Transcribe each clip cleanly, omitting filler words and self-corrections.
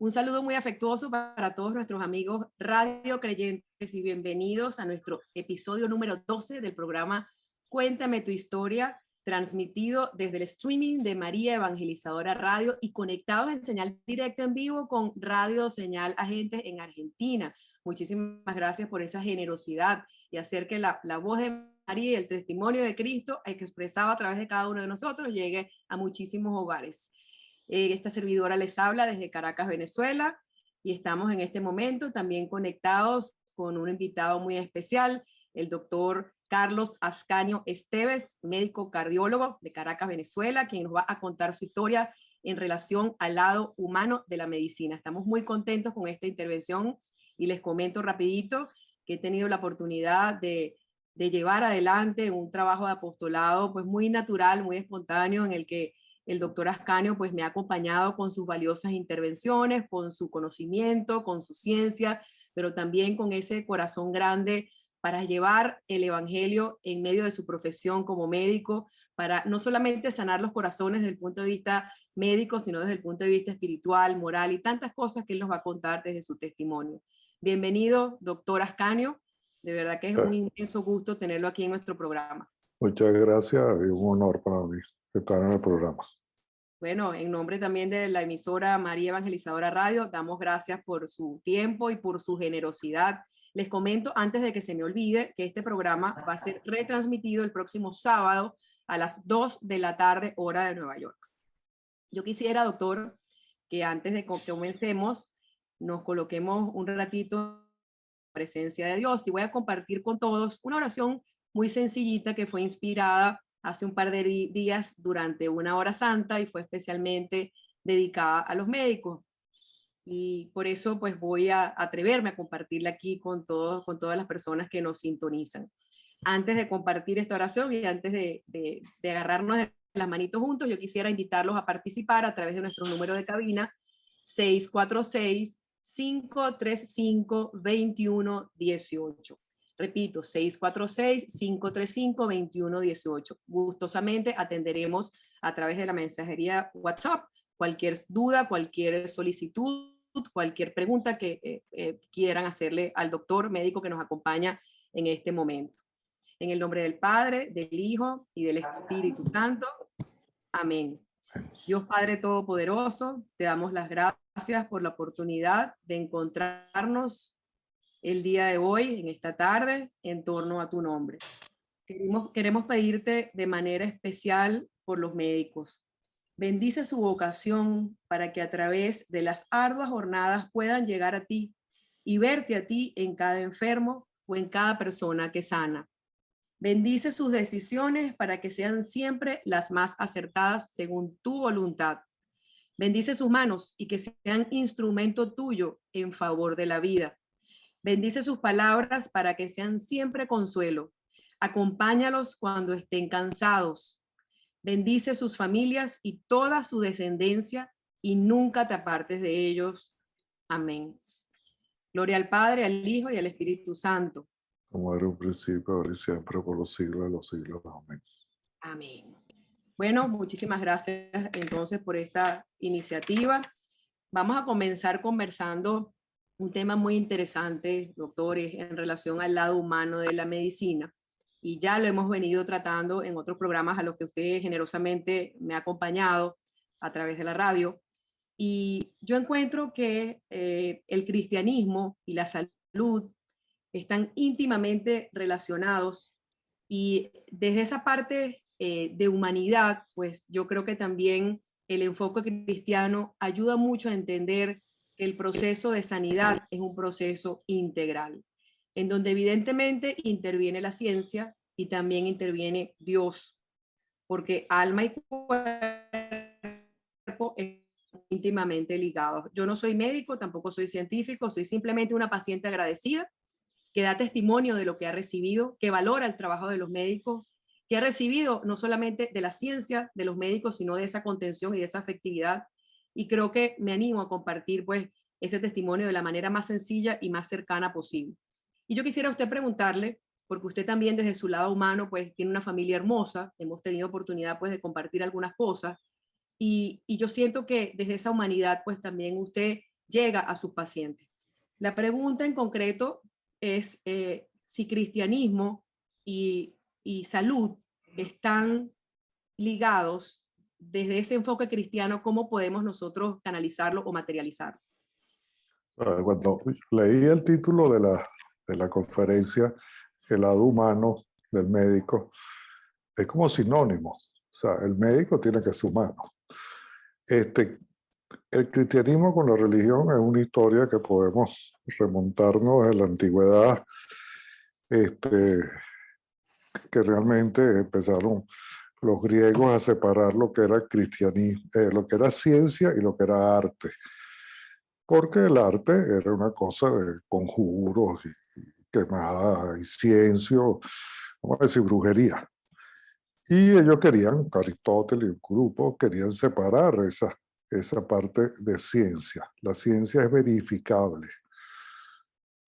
Un saludo muy afectuoso para todos nuestros amigos radio creyentes y bienvenidos a nuestro episodio número 12 del programa Cuéntame tu historia, transmitido desde el streaming de María Evangelizadora Radio y conectados en señal directa en vivo con Radio Señal Agentes en Argentina. Muchísimas gracias por esa generosidad y hacer que la voz de María y el testimonio de Cristo expresado a través de cada uno de nosotros llegue a muchísimos hogares. Esta servidora les habla desde Caracas, Venezuela, y estamos en este momento también conectados con un invitado muy especial, el doctor Carlos Ascanio Esteves, médico cardiólogo de Caracas, Venezuela, quien nos va a contar su historia en relación al lado humano de la medicina. Estamos muy contentos con esta intervención y les comento rapidito que he tenido la oportunidad de llevar adelante un trabajo de apostolado pues muy natural, muy espontáneo, en el que el doctor Ascanio pues me ha acompañado con sus valiosas intervenciones, con su conocimiento, con su ciencia, pero también con ese corazón grande para llevar el evangelio en medio de su profesión como médico, para no solamente sanar los corazones desde el punto de vista médico, sino desde el punto de vista espiritual, moral y tantas cosas que él nos va a contar desde su testimonio. Bienvenido, doctor Ascanio. De verdad que es un inmenso gusto tenerlo aquí en nuestro programa. Muchas gracias, es un honor para mí estar en el programa. Bueno, en nombre también de la emisora María Evangelizadora Radio, damos gracias por su tiempo y por su generosidad. Les comento antes de que se me olvide que este programa va a ser retransmitido el próximo sábado a las 2 de la tarde, hora de Nueva York. Yo quisiera, doctor, que antes de que comencemos, nos coloquemos un ratito en la presencia de Dios y voy a compartir con todos una oración muy sencillita que fue inspirada hace un par de días durante una hora santa y fue especialmente dedicada a los médicos. Y por eso pues voy a atreverme a compartirla aquí con todas las personas que nos sintonizan. Antes de compartir esta oración y antes de agarrarnos de las manitos juntos, yo quisiera invitarlos a participar a través de nuestro número de cabina 646-535-2118. Repito, 646-535-2118. Gustosamente atenderemos a través de la mensajería WhatsApp cualquier duda, cualquier solicitud, cualquier pregunta que quieran hacerle al doctor médico que nos acompaña en este momento. En el nombre del Padre, del Hijo y del Espíritu Santo. Amén. Dios Padre Todopoderoso, te damos las gracias por la oportunidad de encontrarnos el día de hoy, en esta tarde, en torno a tu nombre. Queremos pedirte de manera especial por los médicos. Bendice su vocación para que a través de las arduas jornadas puedan llegar a ti y verte a ti en cada enfermo o en cada persona que sana. Bendice sus decisiones para que sean siempre las más acertadas según tu voluntad. Bendice sus manos y que sean instrumento tuyo en favor de la vida. Bendice sus palabras para que sean siempre consuelo. Acompáñalos cuando estén cansados. Bendice sus familias y toda su descendencia y nunca te apartes de ellos. Amén. Gloria al Padre, al Hijo y al Espíritu Santo. Como era un principio, ahora y siempre, por los siglos de los siglos. Amén. Amén. Bueno, muchísimas gracias entonces por esta iniciativa. Vamos a comenzar conversando un tema muy interesante, doctores, en relación al lado humano de la medicina. Y ya lo hemos venido tratando en otros programas a los que usted generosamente me ha acompañado a través de la radio. Y yo encuentro que el cristianismo y la salud están íntimamente relacionados y desde esa parte de humanidad, pues yo creo que también el enfoque cristiano ayuda mucho a entender que el proceso de sanidad es un proceso integral, en donde evidentemente interviene la ciencia y también interviene Dios, porque alma y cuerpo están íntimamente ligados. Yo no soy médico, tampoco soy científico, soy simplemente una paciente agradecida que da testimonio de lo que ha recibido, que valora el trabajo de los médicos, que ha recibido no solamente de la ciencia de los médicos, sino de esa contención y de esa afectividad. Y creo que me animo a compartir pues ese testimonio de la manera más sencilla y más cercana posible. Y yo quisiera a usted preguntarle, porque usted también desde su lado humano pues tiene una familia hermosa, hemos tenido oportunidad pues de compartir algunas cosas, y yo siento que desde esa humanidad pues también usted llega a sus pacientes. La pregunta en concreto es si cristianismo y salud están ligados desde ese enfoque cristiano, ¿cómo podemos nosotros canalizarlo o materializarlo? Cuando leí el título de la conferencia, el lado humano del médico, es como sinónimo. O sea, el médico tiene que ser humano. El cristianismo con la religión es una historia que podemos remontarnos en la antigüedad, que realmente empezaron los griegos a separar lo que era cristianismo, lo que era ciencia y lo que era arte. Porque el arte era una cosa de conjuros y quemada, incienso, vamos a decir, brujería. Y ellos querían, Aristóteles y un grupo, querían separar esa parte de ciencia. La ciencia es verificable.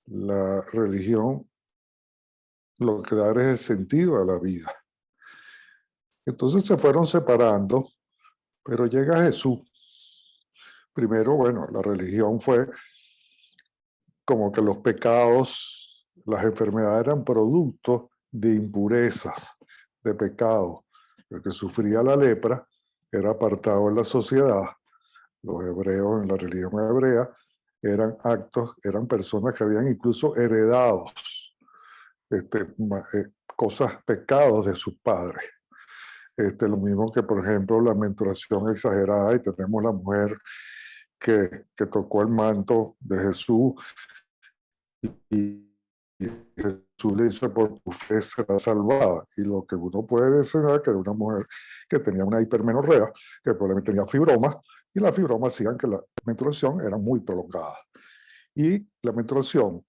La religión lo que da es el sentido a la vida. Entonces se fueron separando, pero llega Jesús. Primero, bueno, la religión fue como que los pecados, las enfermedades eran productos de impurezas, de pecados. El que sufría la lepra era apartado en la sociedad. Los hebreos en la religión hebrea eran personas que habían incluso heredado cosas, pecados de sus padres. Lo mismo que, por ejemplo, la menstruación exagerada, y tenemos la mujer que tocó el manto de Jesús y Jesús le dice: por tu fe será salvada. Y lo que uno puede decir es que era una mujer que tenía una hipermenorrea, que probablemente tenía fibromas, y las fibromas hacían que la menstruación era muy prolongada. Y la menstruación,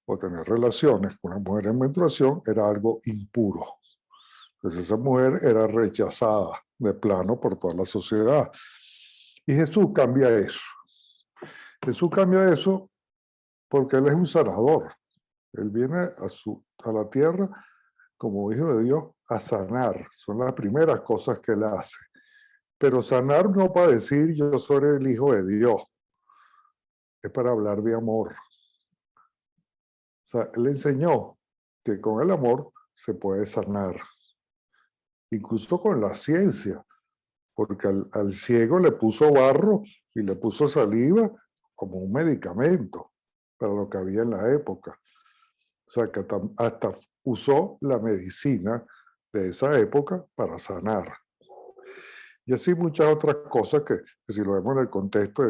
o tener relaciones con una mujer en menstruación, era algo impuro. Entonces esa mujer era rechazada de plano por toda la sociedad. Y Jesús cambia eso. Jesús cambia eso porque Él es un sanador. Él viene a la tierra como hijo de Dios a sanar. Son las primeras cosas que Él hace. Pero sanar no para decir yo soy el hijo de Dios. Es para hablar de amor. O sea, Él enseñó que con el amor se puede sanar. Incluso con la ciencia. Porque al ciego le puso barro y le puso saliva como un medicamento para lo que había en la época. O sea, que hasta usó la medicina de esa época para sanar. Y así muchas otras cosas que si lo vemos en el contexto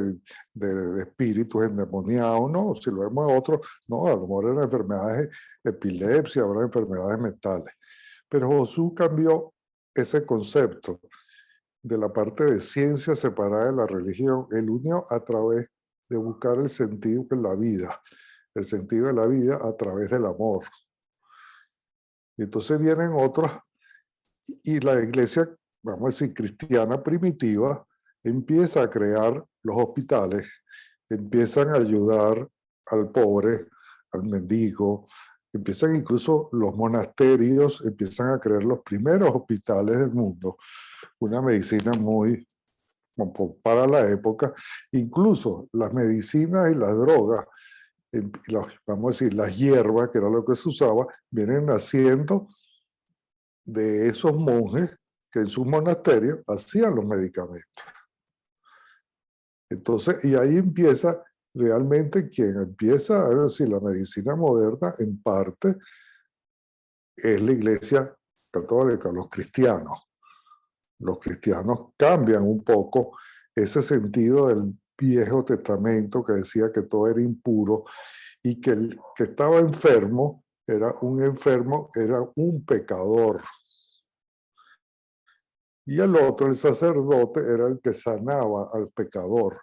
de espíritus endemoniados, no, si lo vemos en otro, no, a lo mejor eran enfermedades, epilepsia, eran enfermedades mentales. Pero Jesús cambió ese concepto de la parte de ciencia separada de la religión. Él unió a través de buscar el sentido de la vida, el sentido de la vida a través del amor. Y entonces vienen otros, y la iglesia, vamos a decir, cristiana primitiva, empieza a crear los hospitales, empiezan a ayudar al pobre, al mendigo, empiezan incluso los monasterios, empiezan a crear los primeros hospitales del mundo, una medicina muy para la época. Incluso las medicinas y las drogas, vamos a decir, las hierbas, que era lo que se usaba, vienen naciendo de esos monjes que en sus monasterios hacían los medicamentos. Entonces, y ahí empieza realmente quien empieza a decir la medicina moderna, en parte, es la Iglesia Católica, los cristianos. Los cristianos cambian un poco ese sentido del Viejo Testamento que decía que todo era impuro y que el que estaba enfermo, era un pecador. Y el otro, el sacerdote, era el que sanaba al pecador.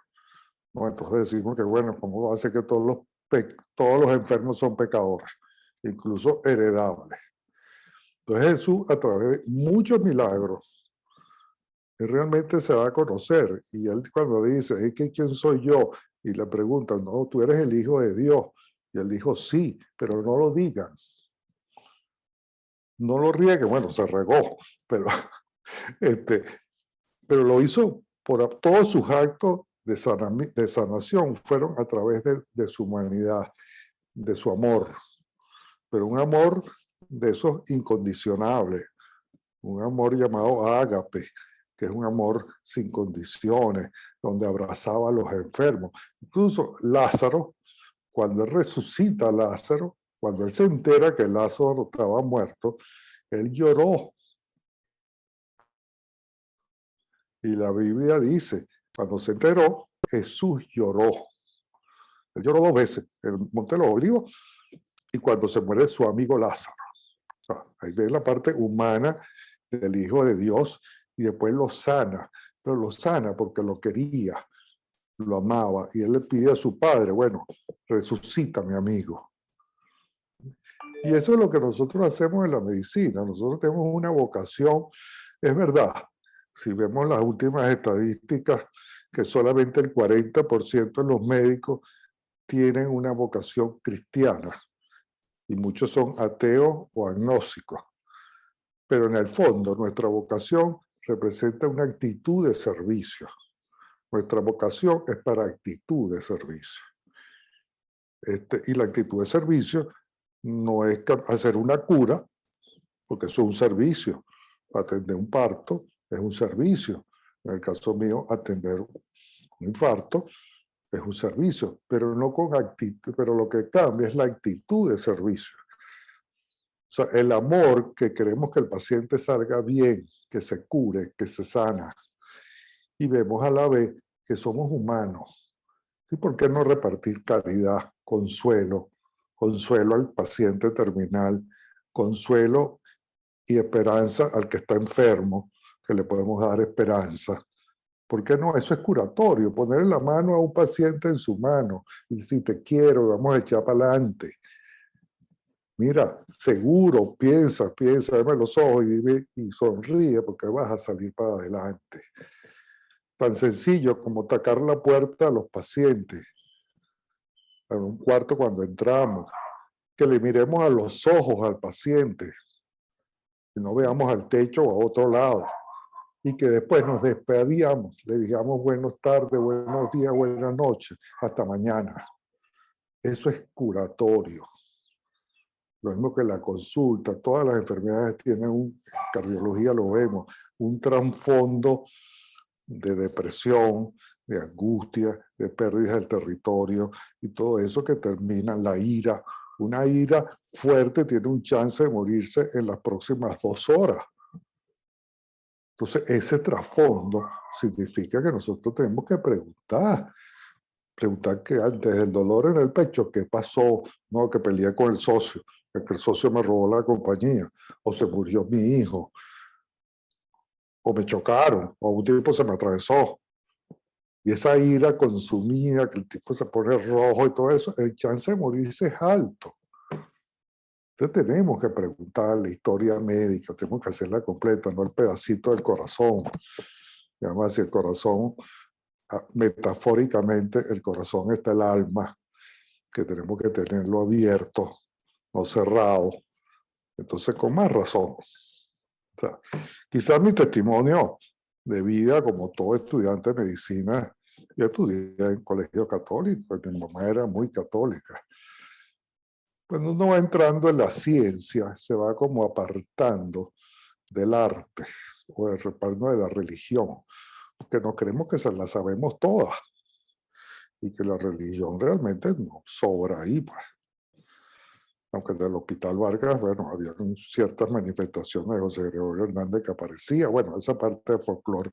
¿No? Entonces decimos que, bueno, ¿cómo hace que todos los enfermos son pecadores? Incluso heredables. Entonces Jesús, a través de muchos milagros, él realmente se va a conocer. Y él cuando dice, ¿es que quién soy yo? Y le preguntan, no, tú eres el Hijo de Dios. Y él dijo, sí, pero no lo digan. No lo rieguen. Bueno, se regó, pero, pero lo hizo por todos sus actos, de sanación fueron a través de su humanidad, de su amor, pero un amor de esos incondicionables, un amor llamado ágape, que es un amor sin condiciones, donde abrazaba a los enfermos. Incluso Lázaro, cuando él resucita a Lázaro, cuando él se entera que Lázaro estaba muerto, él lloró. Y la Biblia dice, cuando se enteró, Jesús lloró. Él lloró 2 veces, en el Monte de los Olivos y cuando se muere su amigo Lázaro. Ahí ve la parte humana del Hijo de Dios y después lo sana. Pero lo sana porque lo quería, lo amaba. Y él le pide a su padre, bueno, resucita mi amigo. Y eso es lo que nosotros hacemos en la medicina. Nosotros tenemos una vocación, es verdad. Si vemos las últimas estadísticas, que solamente el 40% de los médicos tienen una vocación cristiana y muchos son ateos o agnósticos. Pero en el fondo, nuestra vocación representa una actitud de servicio. Nuestra vocación es para actitud de servicio. Y la actitud de servicio no es hacer una cura, porque eso es un servicio. Atender un parto es un servicio. En el caso mío, atender un infarto es un servicio, pero no con actitud, pero lo que cambia es la actitud de servicio. O sea, el amor que queremos que el paciente salga bien, que se cure, que se sana. Y vemos a la vez que somos humanos. ¿Y por qué no repartir caridad, consuelo, consuelo al paciente terminal, consuelo y esperanza al que está enfermo, que le podemos dar esperanza? ¿Por qué no? Eso es curatorio, poner la mano a un paciente en su mano y decir, te quiero, vamos a echar para adelante. Mira, seguro, piensa, dame los ojos y sonríe porque vas a salir para adelante. Tan sencillo como tocar la puerta a los pacientes, en un cuarto cuando entramos, que le miremos a los ojos al paciente, que no veamos al techo o a otro lado, y que después nos despedíamos, le digamos buenas tardes, buenos días, buenas noches, hasta mañana. Eso es curatorio. Lo mismo que la consulta, todas las enfermedades tienen en cardiología lo vemos, un trasfondo de depresión, de angustia, de pérdida del territorio y todo eso que termina en la ira. Una ira fuerte tiene un chance de morirse en las próximas 2 horas. Entonces, ese trasfondo significa que nosotros tenemos que preguntar que antes del dolor en el pecho, ¿qué pasó? No, que peleé con el socio, que el socio me robó la compañía, o se murió mi hijo, o me chocaron, o un tipo se me atravesó. Y esa ira consumida, que el tipo se pone rojo y todo eso, el chance de morirse es alto. Entonces tenemos que preguntar la historia médica, tenemos que hacerla completa, no el pedacito del corazón. Además, si el corazón, metafóricamente, el corazón está el alma, que tenemos que tenerlo abierto, no cerrado. Entonces, con más razón. O sea, quizás mi testimonio de vida, como todo estudiante de medicina, yo estudié en colegio católico, mi mamá era muy católica. Cuando uno va entrando en la ciencia, se va como apartando del arte o del reparto de la religión, porque no creemos que se la sabemos todas y que la religión realmente no sobra ahí, pues. Aunque en el Hospital Vargas, bueno, había ciertas manifestaciones de José Gregorio Hernández que aparecía, bueno, esa parte de folclore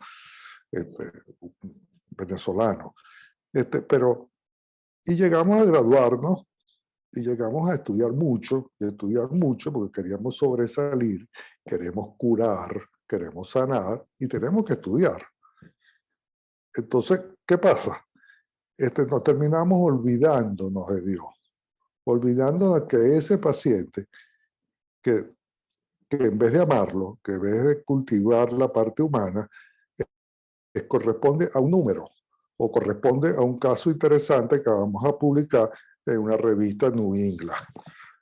venezolano. Pero, y llegamos a graduarnos y llegamos a estudiar mucho porque queríamos sobresalir, queremos curar, queremos sanar y tenemos que estudiar. Entonces, ¿qué pasa? Nos terminamos olvidándonos de Dios, olvidando de que ese paciente que en vez de amarlo, que en vez de cultivar la parte humana, corresponde a un número o corresponde a un caso interesante que vamos a publicar en una revista New England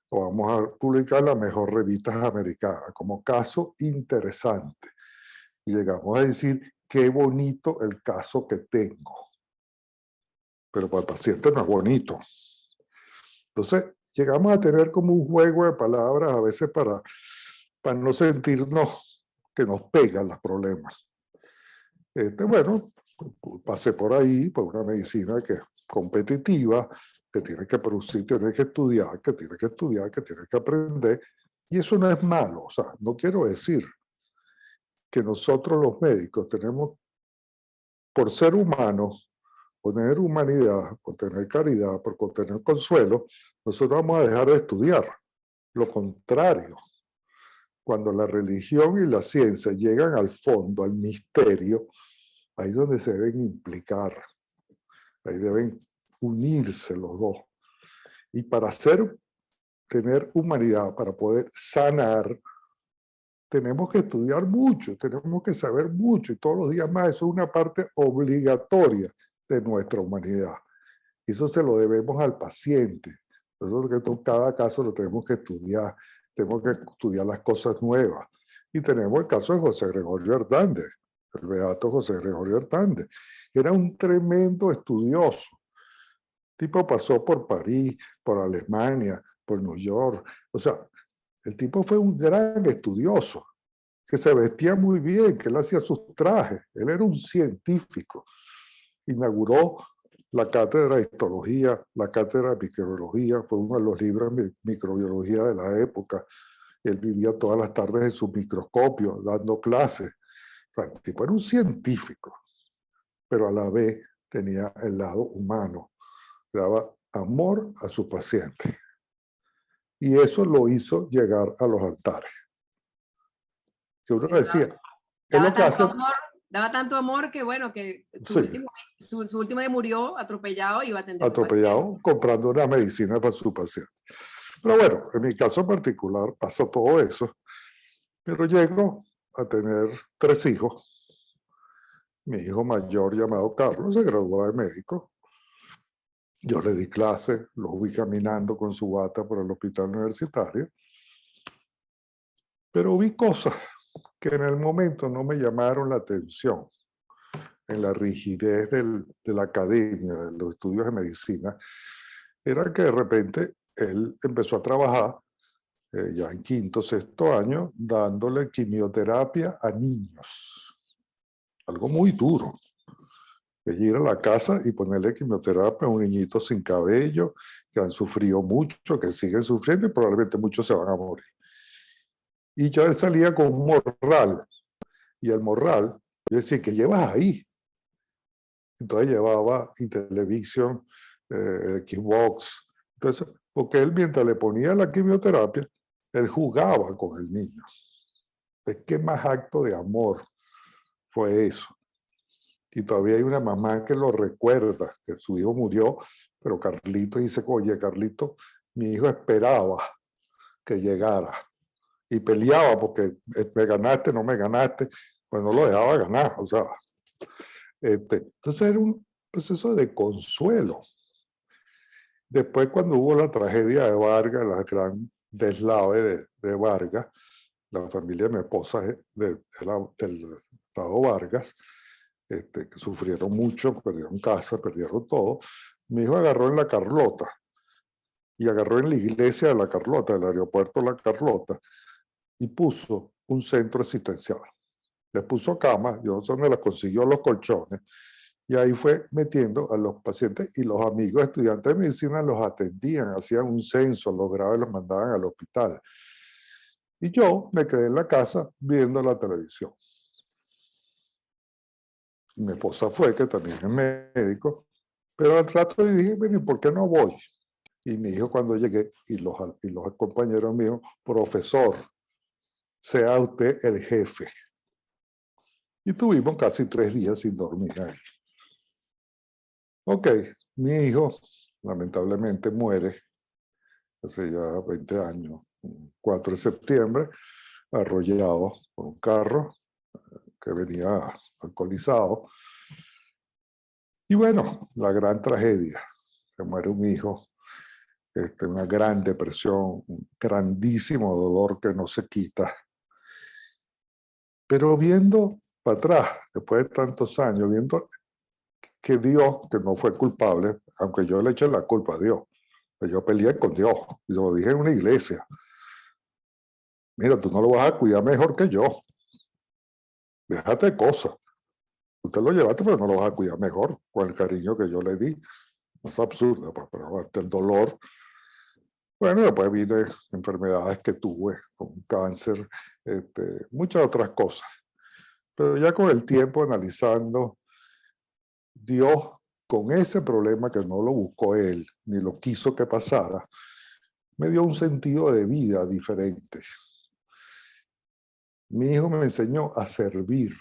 o vamos a publicar en las mejores revistas americanas como caso interesante. Y llegamos a decir, qué bonito el caso que tengo. pero para el paciente no es bonito. Entonces, llegamos a tener como un juego de palabras a veces para no sentirnos que nos pegan los problemas. Bueno, pasé por ahí, por una medicina que es competitiva, que tiene que producir, tiene que estudiar, que tiene que estudiar, que tiene que aprender, y eso no es malo. O sea, no quiero decir que nosotros los médicos tenemos, por ser humanos, por tener humanidad, por tener caridad, por tener consuelo, nosotros vamos a dejar de estudiar. Lo contrario, cuando la religión y la ciencia llegan al fondo, al misterio, ahí es donde se deben implicar, ahí deben unirse los dos. Y para tener humanidad, para poder sanar, tenemos que estudiar mucho, tenemos que saber mucho, y todos los días más. Eso es una parte obligatoria de nuestra humanidad. Eso se lo debemos al paciente. Nosotros que cada caso lo tenemos que estudiar las cosas nuevas. Y tenemos el caso de José Gregorio Hernández, el beato José Gregorio Hernández. Era un tremendo estudioso. El tipo pasó por París, por Alemania, por New York. O sea, el tipo fue un gran estudioso, que se vestía muy bien, que él hacía sus trajes. Él era un científico. Inauguró la cátedra de histología, la cátedra de microbiología, fue uno de los libros de microbiología de la época. Él vivía todas las tardes en su microscopio, dando clases. O sea, el tipo era un científico, pero a la vez tenía el lado humano. Daba amor a su paciente. Y eso lo hizo llegar a los altares. Que uno decía, es lo que hace... Daba tanto amor que, bueno, que su último día murió atropellado y iba a atender. Atropellado comprando una medicina para su paciente. Pero bueno, en mi caso particular pasa todo eso. Pero llego a tener 3 hijos. Mi hijo mayor, llamado Carlos, se graduó de médico. Yo le di clase, lo vi caminando con su bata por el hospital universitario. Pero vi cosas que en el momento no me llamaron la atención. En la rigidez de la academia, de los estudios de medicina, era que de repente él empezó a trabajar ya en 5º, 6º año, dándole quimioterapia a niños. Algo muy duro. Que ir a la casa y ponerle quimioterapia a un niñito sin cabello, que han sufrido mucho, que siguen sufriendo y probablemente muchos se van a morir. Y yo él salía con un morral. Y el morral, yo decía, ¿qué llevas ahí? Entonces llevaba Intellivision, Xbox. Entonces, porque él mientras le ponía la quimioterapia, él jugaba con el niño. Entonces, ¿qué más acto de amor fue eso? Y todavía hay una mamá que lo recuerda, que su hijo murió, pero Carlito dice, oye, Carlito, mi hijo esperaba que llegara. Y peleaba porque me ganaste, no me ganaste, pues no lo dejaba ganar. O sea, entonces era un proceso de consuelo. Después, cuando hubo la tragedia de Vargas, la gran deslave de Vargas, la familia de mi esposa del Estado Vargas, que sufrieron mucho, perdieron casa, perdieron todo. Mi hijo agarró en la Carlota y agarró en la iglesia de la Carlota, del aeropuerto de la Carlota, y puso un centro asistencial. Le puso camas, yo no sé dónde las consiguió, los colchones, y ahí fue metiendo a los pacientes, y los amigos estudiantes de medicina los atendían, hacían un censo, los graves los mandaban al hospital. Y yo me quedé en la casa viendo la televisión. Mi esposa fue, que también es médico, pero al rato le dije, bueno, ¿y por qué no voy? Y mi hijo, cuando llegué, y los compañeros míos, profesor, sea usted el jefe. Y tuvimos casi 3 días sin dormir ahí. Ok, mi hijo lamentablemente muere hace ya 20 años, 4 de septiembre, arrollado por un carro que venía alcoholizado. Y bueno, la gran tragedia, se muere un hijo, una gran depresión, un grandísimo dolor que no se quita. Pero viendo para atrás, después de tantos años, viendo que Dios, que no fue culpable, aunque yo le eché la culpa a Dios, pero yo peleé con Dios, y se lo dije en una iglesia, mira, tú no lo vas a cuidar mejor que yo, déjate de cosas, usted lo llevaste, pero no lo vas a cuidar mejor, con el cariño que yo le di, es absurdo, pues, pero hasta el dolor. Bueno, después vine enfermedades que tuve, con cáncer, muchas otras cosas. Pero ya con el tiempo analizando, Dios, con ese problema que no lo buscó Él, ni lo quiso que pasara, me dio un sentido de vida diferente. Mi hijo me enseñó a servir,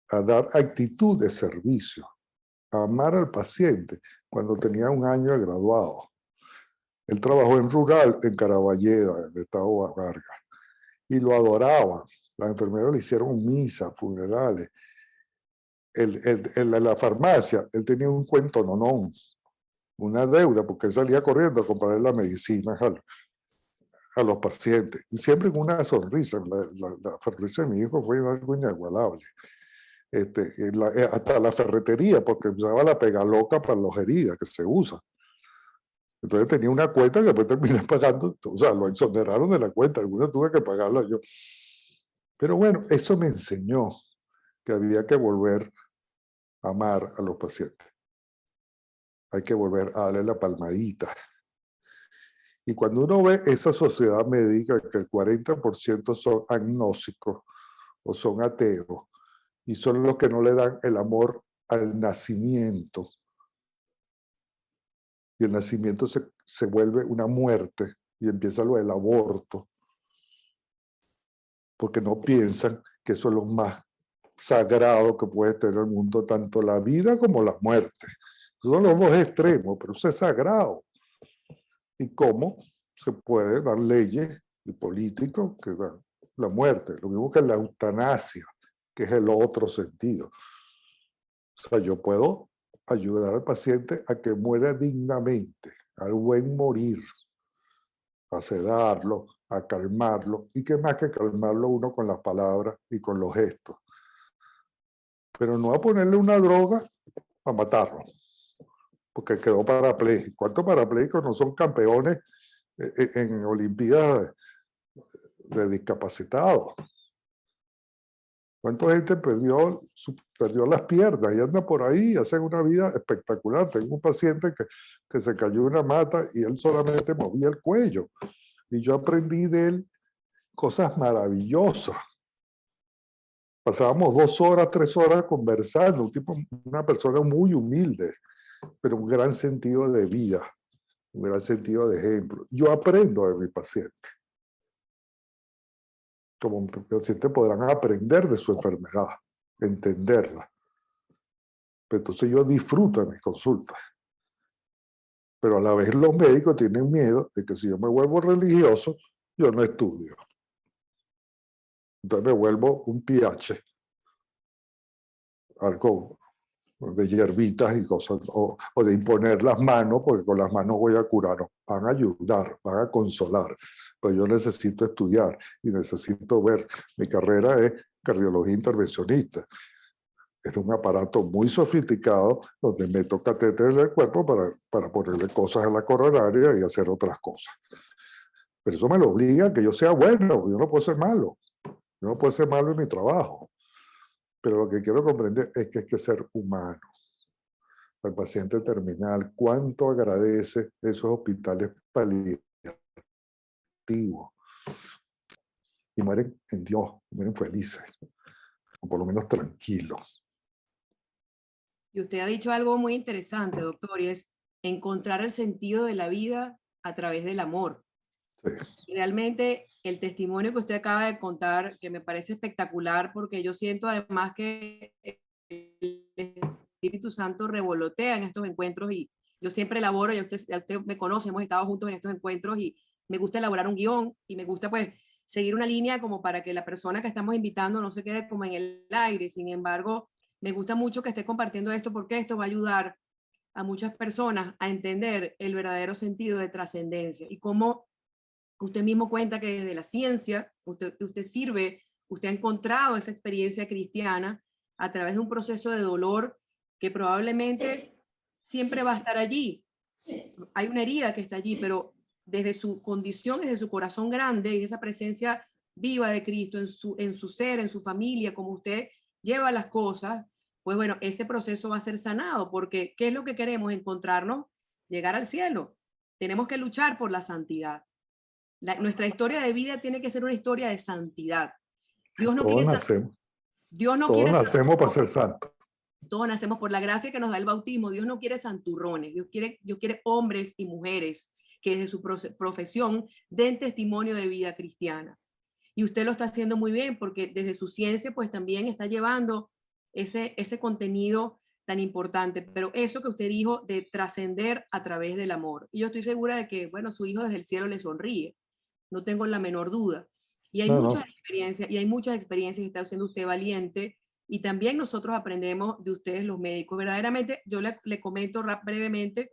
a dar actitud de servicio, a amar al paciente cuando tenía 1 año de graduado. Él trabajó en rural, en Caraballeda, en el estado de Vargas, y lo adoraba. Las enfermeras le hicieron misas, funerales. En la farmacia, él tenía un cuento nonón, una deuda, porque él salía corriendo a comprar la medicina a los pacientes. Y siempre con una sonrisa. La sonrisa de mi hijo fue algo inigualable. Hasta la ferretería, porque usaba la pega loca para las heridas que se usa. Entonces tenía una cuenta que después terminé pagando, o sea, lo exoneraron de la cuenta, alguna tuve que pagarla yo. Pero bueno, eso me enseñó que había que volver a amar a los pacientes. Hay que volver a darle la palmadita. Y cuando uno ve esa sociedad médica, que el 40% son agnósticos o son ateos, y son los que no le dan el amor al nacimiento, y el nacimiento se vuelve una muerte, y empieza lo del aborto, porque no piensan que eso es lo más sagrado que puede tener el mundo, tanto la vida como la muerte. Son los dos extremos, pero eso es sagrado. ¿Y cómo se puede dar leyes y políticos que dan la muerte? Lo mismo que la eutanasia, que es el otro sentido. O sea, yo puedo ayudar al paciente a que muera dignamente, al buen morir, a sedarlo, a calmarlo, y qué más que calmarlo uno con las palabras y con los gestos. Pero no a ponerle una droga a matarlo, porque quedó parapléjico. ¿Cuántos parapléjicos no son campeones en Olimpiadas de discapacitados? ¿Cuánta gente perdió las piernas y anda por ahí y hacen una vida espectacular? Tengo un paciente que se cayó en una mata y él solamente movía el cuello. Y yo aprendí de él cosas maravillosas. Pasábamos 2 horas, 3 horas conversando, una persona muy humilde, pero un gran sentido de vida, un gran sentido de ejemplo. Yo aprendo de mi paciente. Como mis pacientes podrán aprender de su enfermedad, entenderla. Pero entonces yo disfruto de mis consultas. Pero a la vez los médicos tienen miedo de que si yo me vuelvo religioso, yo no estudio. Entonces me vuelvo un PH, algo de hierbitas y cosas, o de imponer las manos, porque con las manos voy a curar, no, van a ayudar, van a consolar, pero yo necesito estudiar y necesito ver, mi carrera es cardiología intervencionista, es un aparato muy sofisticado donde meto catéteres en el cuerpo para ponerle cosas a la coronaria y hacer otras cosas. Pero eso me lo obliga a que yo sea bueno, yo no puedo ser malo, yo no puedo ser malo en mi trabajo. Pero lo que quiero comprender es que hay que ser humano. Al paciente terminal, cuánto agradece esos hospitales paliativos. Y mueren en Dios, mueren felices, o por lo menos tranquilos. Y usted ha dicho algo muy interesante, doctor, y es encontrar el sentido de la vida a través del amor. Sí. Realmente el testimonio que usted acaba de contar, que me parece espectacular, porque yo siento además que el Espíritu Santo revolotea en estos encuentros y yo siempre elaboro, y usted me conoce, hemos estado juntos en estos encuentros y me gusta elaborar un guión y me gusta pues seguir una línea como para que la persona que estamos invitando no se quede como en el aire. Sin embargo, me gusta mucho que esté compartiendo esto porque esto va a ayudar a muchas personas a entender el verdadero sentido de trascendencia y cómo usted mismo cuenta que desde la ciencia usted sirve, usted ha encontrado esa experiencia cristiana a través de un proceso de dolor que probablemente siempre va a estar allí. Hay una herida que está allí, pero desde su condición, desde su corazón grande y esa presencia viva de Cristo en su ser, en su familia, como usted lleva las cosas, pues bueno, ese proceso va a ser sanado, porque ¿qué es lo que queremos? Encontrarnos, llegar al cielo. Tenemos que luchar por la santidad. Nuestra historia de vida tiene que ser una historia de santidad. Dios no Todos quiere, nacemos, Dios no todos quiere nacemos para ser santurrones. santos. Todos nacemos por la gracia que nos da el bautismo. Dios no quiere santurrones. Dios quiere hombres y mujeres que desde su profesión den testimonio de vida cristiana. Y usted lo está haciendo muy bien porque desde su ciencia pues también está llevando ese contenido tan importante. Pero eso que usted dijo de trascender a través del amor. Y yo estoy segura de que, bueno, su hijo desde el cielo le sonríe. No tengo la menor duda. Y hay muchas experiencias, y está siendo usted valiente. Y también nosotros aprendemos de ustedes los médicos. Verdaderamente, yo le comento brevemente,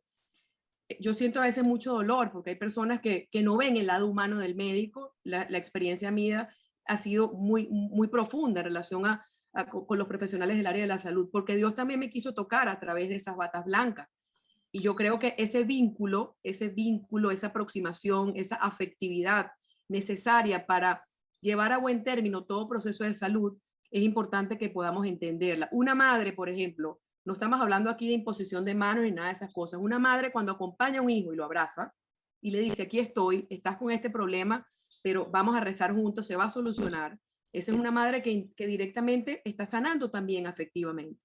yo siento a veces mucho dolor porque hay personas que no ven el lado humano del médico. La experiencia mía ha sido muy profunda en relación con los profesionales del área de la salud, porque Dios también me quiso tocar a través de esas batas blancas. Y yo creo que ese vínculo, esa aproximación, esa afectividad necesaria para llevar a buen término todo proceso de salud, es importante que podamos entenderla. Una madre, por ejemplo, no estamos hablando aquí de imposición de manos ni nada de esas cosas. Una madre cuando acompaña a un hijo y lo abraza y le dice, aquí estoy, estás con este problema, pero vamos a rezar juntos, se va a solucionar. Esa es una madre que directamente está sanando también afectivamente.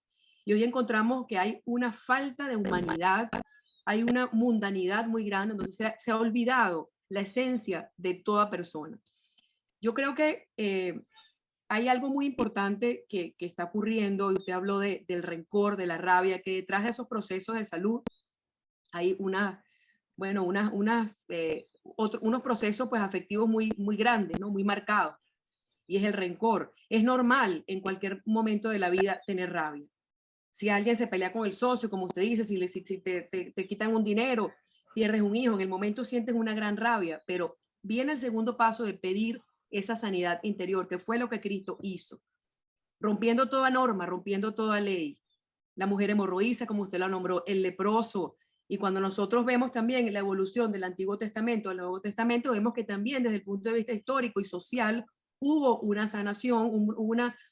Y hoy encontramos que hay una falta de humanidad, hay una mundanidad muy grande, entonces se ha olvidado la esencia de toda persona. Yo creo que hay algo muy importante que está ocurriendo, y usted habló del rencor, de la rabia, que detrás de esos procesos de salud hay unos procesos pues, afectivos muy grandes, ¿no? Muy marcados, y es el rencor. Es normal en cualquier momento de la vida tener rabia. Si alguien se pelea con el socio, como usted dice, si te quitan un dinero, pierdes un hijo, en el momento sientes una gran rabia, pero viene el segundo paso de pedir esa sanidad interior, que fue lo que Cristo hizo, rompiendo toda norma, rompiendo toda ley. La mujer hemorroísa, como usted la nombró, el leproso, y cuando nosotros vemos también la evolución del Antiguo Testamento al Nuevo Testamento, vemos que también desde el punto de vista histórico y social hubo una sanación,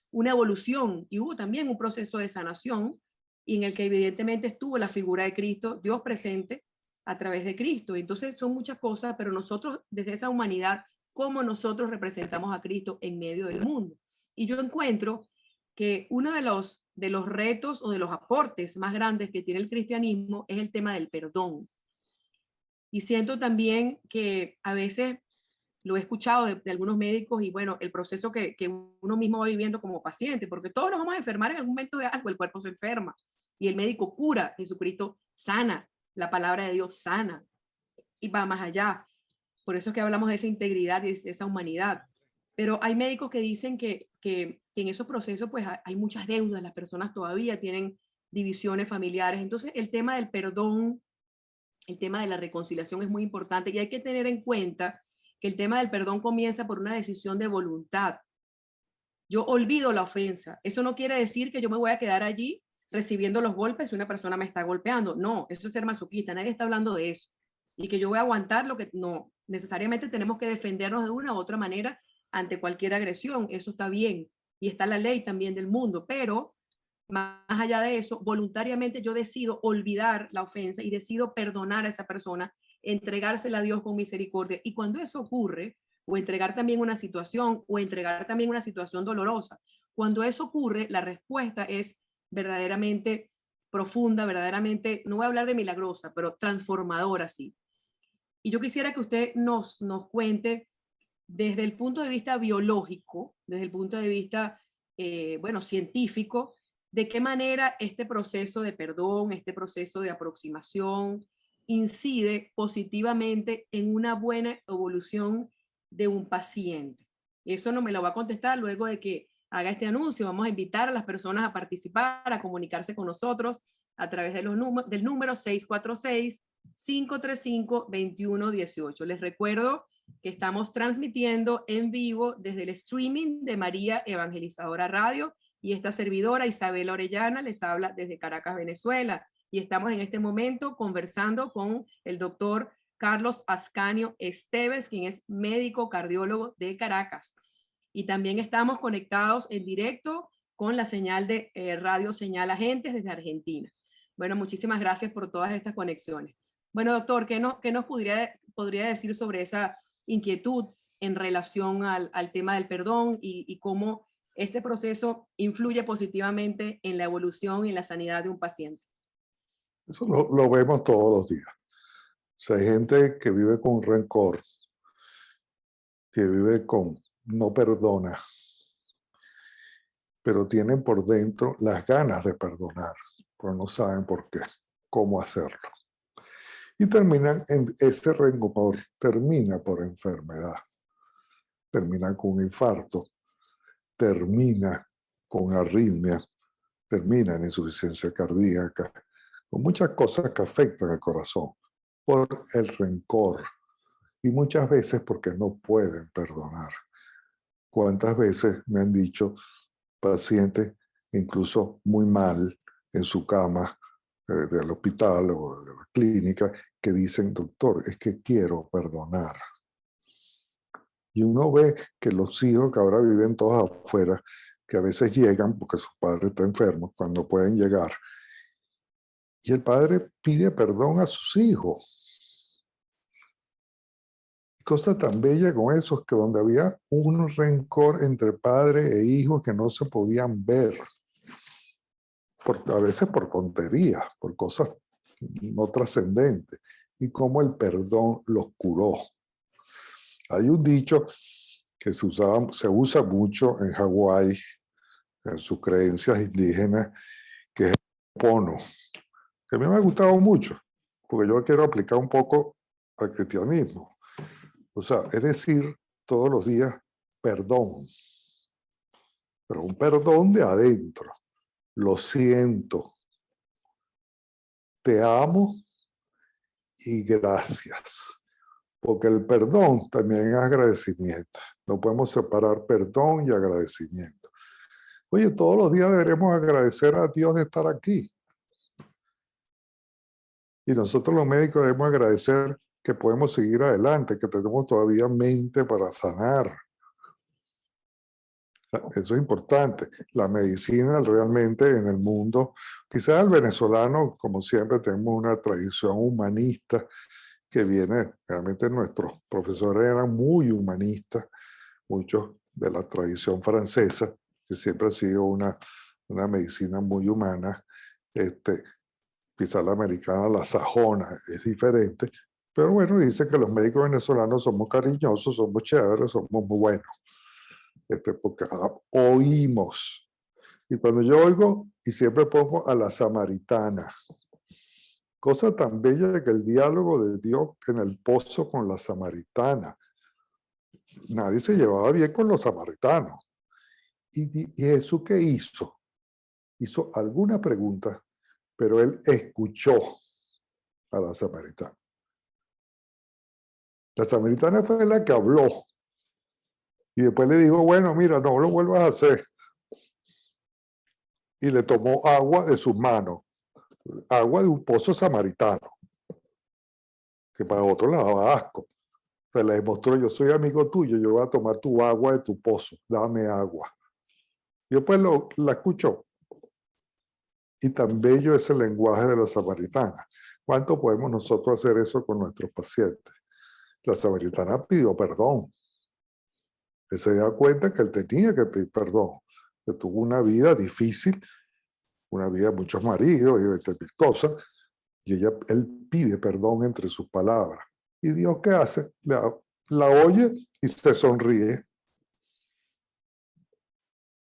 una evolución, y hubo también un proceso de sanación, y en el que evidentemente estuvo la figura de Cristo, Dios presente a través de Cristo. Entonces son muchas cosas, pero nosotros desde esa humanidad, cómo nosotros representamos a Cristo en medio del mundo. Y yo encuentro que uno de los retos o de los aportes más grandes que tiene el cristianismo es el tema del perdón. Y siento también que a veces lo he escuchado de algunos médicos y bueno, el proceso que uno mismo va viviendo como paciente, porque todos nos vamos a enfermar en algún momento de algo, el cuerpo se enferma y el médico cura, Jesucristo sana, la palabra de Dios sana y va más allá. Por eso es que hablamos de esa integridad y de esa humanidad. Pero hay médicos que dicen que en esos procesos pues hay muchas deudas, las personas todavía tienen divisiones familiares. Entonces el tema del perdón, el tema de la reconciliación es muy importante y hay que tener en cuenta que el tema del perdón comienza por una decisión de voluntad. Yo olvido la ofensa. Eso no quiere decir que yo me voy a quedar allí recibiendo los golpes si una persona me está golpeando. No, eso es ser masoquista. Nadie está hablando de eso. Y que yo voy a aguantar lo que no. Necesariamente tenemos que defendernos de una u otra manera ante cualquier agresión. Eso está bien. Y está la ley también del mundo. Pero más allá de eso, voluntariamente yo decido olvidar la ofensa y decido perdonar a esa persona, entregársela a Dios con misericordia. Y cuando eso ocurre, o entregar también una situación, o entregar también una situación dolorosa, cuando eso ocurre, la respuesta es verdaderamente profunda, verdaderamente, no voy a hablar de milagrosa, pero transformadora, sí. Y yo quisiera que usted nos cuente desde el punto de vista biológico, desde el punto de vista, científico, de qué manera este proceso de perdón, este proceso de aproximación, incide positivamente en una buena evolución de un paciente. Eso no me lo va a contestar luego de que haga este anuncio. Vamos a invitar a las personas a participar, a comunicarse con nosotros a través de del número 646-535-2118. Les recuerdo que estamos transmitiendo en vivo desde el streaming de María Evangelizadora Radio y esta servidora Isabel Orellana les habla desde Caracas, Venezuela, y estamos en este momento conversando con el doctor Carlos Ascanio Esteves, quien es médico cardiólogo de Caracas. Y también estamos conectados en directo con la señal de Radio Señal Agentes desde Argentina. Bueno, muchísimas gracias por todas estas conexiones. Bueno, doctor, ¿qué nos podría decir sobre esa inquietud en relación al tema del perdón y cómo este proceso influye positivamente en la evolución y en la sanidad de un paciente? Eso lo vemos todos los días. O sea, hay gente que vive con rencor, que vive con no perdona, pero tienen por dentro las ganas de perdonar, pero no saben por qué, cómo hacerlo. Y terminan en ese rencor, termina por enfermedad, termina con un infarto, termina con arritmia, termina en insuficiencia cardíaca, con muchas cosas que afectan al corazón por el rencor y muchas veces porque no pueden perdonar. ¿Cuántas veces me han dicho pacientes, incluso muy mal, en su cama del hospital o de la clínica, que dicen, doctor, es que quiero perdonar? Y uno ve que los hijos que ahora viven todos afuera, que a veces llegan porque su padre está enfermo, cuando pueden llegar, y el padre pide perdón a sus hijos. Cosa tan bella con eso, es que donde había un rencor entre padre e hijo que no se podían ver, a veces por tonterías, por cosas no trascendentes, y cómo el perdón los curó. Hay un dicho que se usa mucho en Hawái, en sus creencias indígenas, que es el Ho'oponopono, que a mí me ha gustado mucho, porque yo quiero aplicar un poco al cristianismo. O sea, es decir, todos los días, perdón, pero un perdón de adentro. Lo siento, te amo y gracias. Porque el perdón también es agradecimiento. No podemos separar perdón y agradecimiento. Oye, todos los días deberemos agradecer a Dios de estar aquí. Y nosotros los médicos debemos agradecer que podemos seguir adelante, que tenemos todavía mente para sanar. Eso es importante. La medicina realmente en el mundo, quizás el venezolano, como siempre, tenemos una tradición humanista que viene, realmente nuestros profesores eran muy humanistas, muchos de la tradición francesa, que siempre ha sido una medicina muy humana. Quizás la americana, la sajona, es diferente, pero bueno, dice que los médicos venezolanos somos cariñosos, somos chéveres, somos muy buenos. Porque oímos. Y cuando yo oigo, y siempre pongo a la samaritana, cosa tan bella de que el diálogo de Dios en el pozo con la samaritana, nadie se llevaba bien con los samaritanos. ¿Y Jesús qué hizo? Hizo alguna pregunta, pero él escuchó a la samaritana. La samaritana fue la que habló. Y después le dijo, bueno, mira, no lo vuelvas a hacer. Y le tomó agua de sus manos, agua de un pozo samaritano, que para otros le daba asco. Se le demostró, yo soy amigo tuyo, yo voy a tomar tu agua de tu pozo, dame agua. Y después la escuchó. Y tan bello es el lenguaje de la samaritana. ¿Cuánto podemos nosotros hacer eso con nuestros pacientes? La samaritana pidió perdón. Él se dio cuenta que él tenía que pedir perdón, que tuvo una vida difícil, una vida de muchos maridos y 20.000 cosas, y él pide perdón entre sus palabras. ¿Y Dios qué hace? La oye y se sonríe.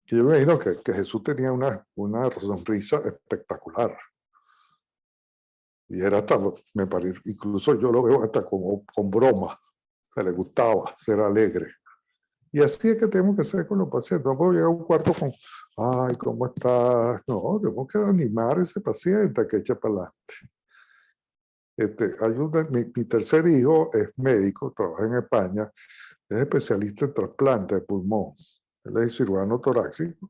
Y yo me imagino que Jesús tenía una sonrisa espectacular. Y era hasta, me parece, incluso yo lo veo hasta con broma, que le gustaba ser alegre. Y así es que tenemos que ser con los pacientes. No puedo llegar a un cuarto con, ay, ¿cómo estás? No, tenemos que animar a ese paciente a que eche para adelante. Mi tercer hijo es médico, trabaja en España, es especialista en trasplante de pulmón. Él es cirujano torácico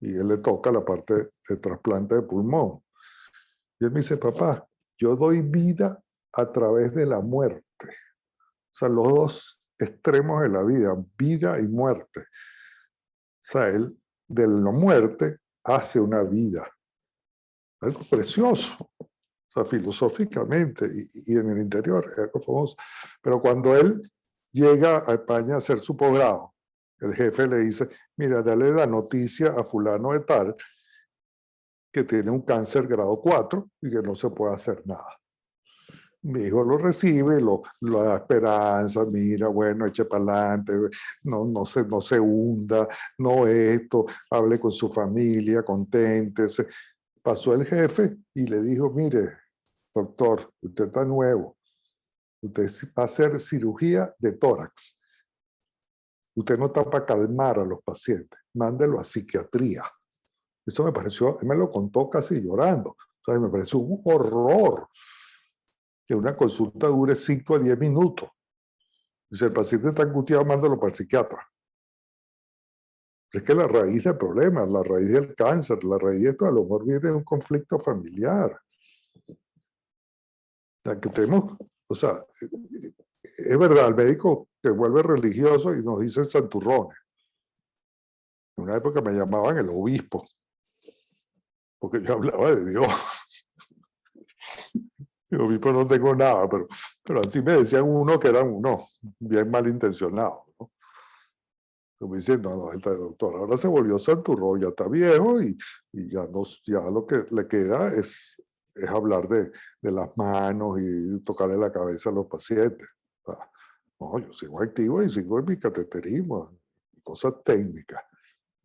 y él le toca la parte de trasplante de pulmón. Y él me dice, papá, yo doy vida a través de la muerte. O sea, los dos extremos de la vida y muerte. O sea, él de la muerte hace una vida. Algo precioso. O sea, filosóficamente y en el interior, es algo famoso. Pero cuando él llega a España a hacer su posgrado, el jefe le dice, mira, dale la noticia a fulano de tal que tiene un cáncer grado 4 y que no se puede hacer nada. Mi hijo lo recibe, lo da esperanza, mira, bueno, eche para adelante, no se hunda, no esto, hable con su familia, conténtese. Pasó el jefe y le dijo, mire, doctor, usted está nuevo, usted va a hacer cirugía de tórax. Usted no está para calmar a los pacientes, mándelo a psiquiatría. Eso me pareció, él me lo contó casi llorando. O sea, me pareció un horror que una consulta dure 5 a 10 minutos. Y si el paciente está angustiado, mándalo para el psiquiatra. Es que la raíz del problema, la raíz del cáncer, la raíz de esto, a lo mejor viene de un conflicto familiar. O sea, que tenemos, o sea, es verdad, el médico se vuelve religioso y nos dice santurrones. En una época me llamaban el obispo, porque yo hablaba de Dios. El obispo no tengo nada, pero así me decían uno que eran unos bien malintencionados, ¿no? Como diciendo, no, el doctor ahora se volvió santurrón, ya está viejo y ya lo que le queda es hablar de las manos y tocarle la cabeza a los pacientes. O sea, no, yo sigo activo y sigo en mi cateterismo, cosas técnicas,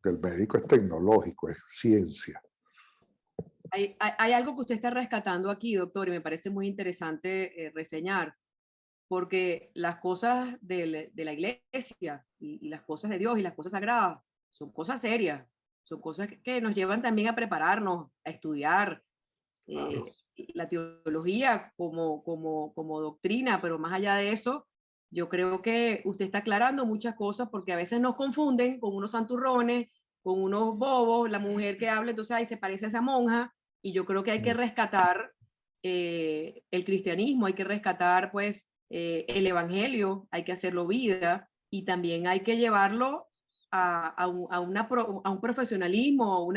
que el médico es tecnológico, es ciencia. Hay algo que usted está rescatando aquí, doctor, y me parece muy interesante reseñar, porque las cosas de la iglesia y las cosas de Dios y las cosas sagradas son cosas serias, son cosas que nos llevan también a prepararnos, a estudiar la teología como doctrina, pero más allá de eso, yo creo que usted está aclarando muchas cosas porque a veces nos confunden con unos santurrones, con unos bobos, la mujer que habla, entonces ahí se parece a esa monja, y yo creo que hay que rescatar el cristianismo, hay que rescatar pues el evangelio, hay que hacerlo vida y también hay que llevarlo a un profesionalismo,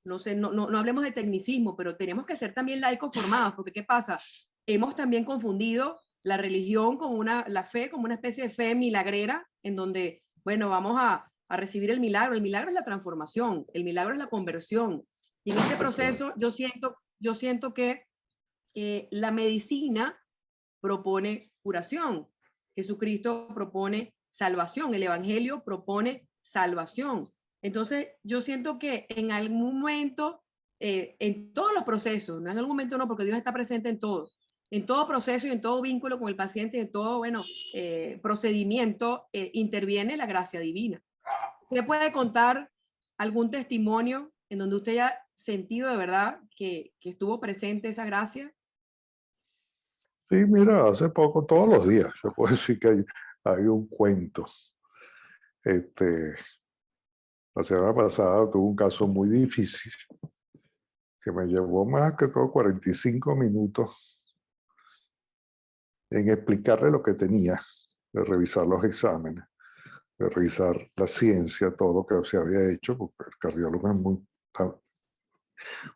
no sé, no hablemos de tecnicismo, pero tenemos que ser también laicos formados, porque ¿qué pasa? Hemos también confundido la religión con la fe como una especie de fe milagrera, en donde, bueno, vamos a recibir el milagro es la transformación, el milagro es la conversión. Y en este proceso yo siento que la medicina propone curación, Jesucristo propone salvación, el Evangelio propone salvación. Entonces, yo siento que en algún momento, en todos los procesos, no en algún momento no, porque Dios está presente en todo proceso y en todo vínculo con el paciente, en todo, bueno, procedimiento, interviene la gracia divina. ¿Usted puede contar algún testimonio en donde usted haya sentido de verdad que estuvo presente esa gracia? Sí, mira, hace poco, todos los días, yo puedo decir que hay un cuento. La semana pasada tuve un caso muy difícil que me llevó más que todo 45 minutos en explicarle lo que tenía, de revisar los exámenes, de revisar la ciencia, todo lo que se había hecho, porque el cardiólogo es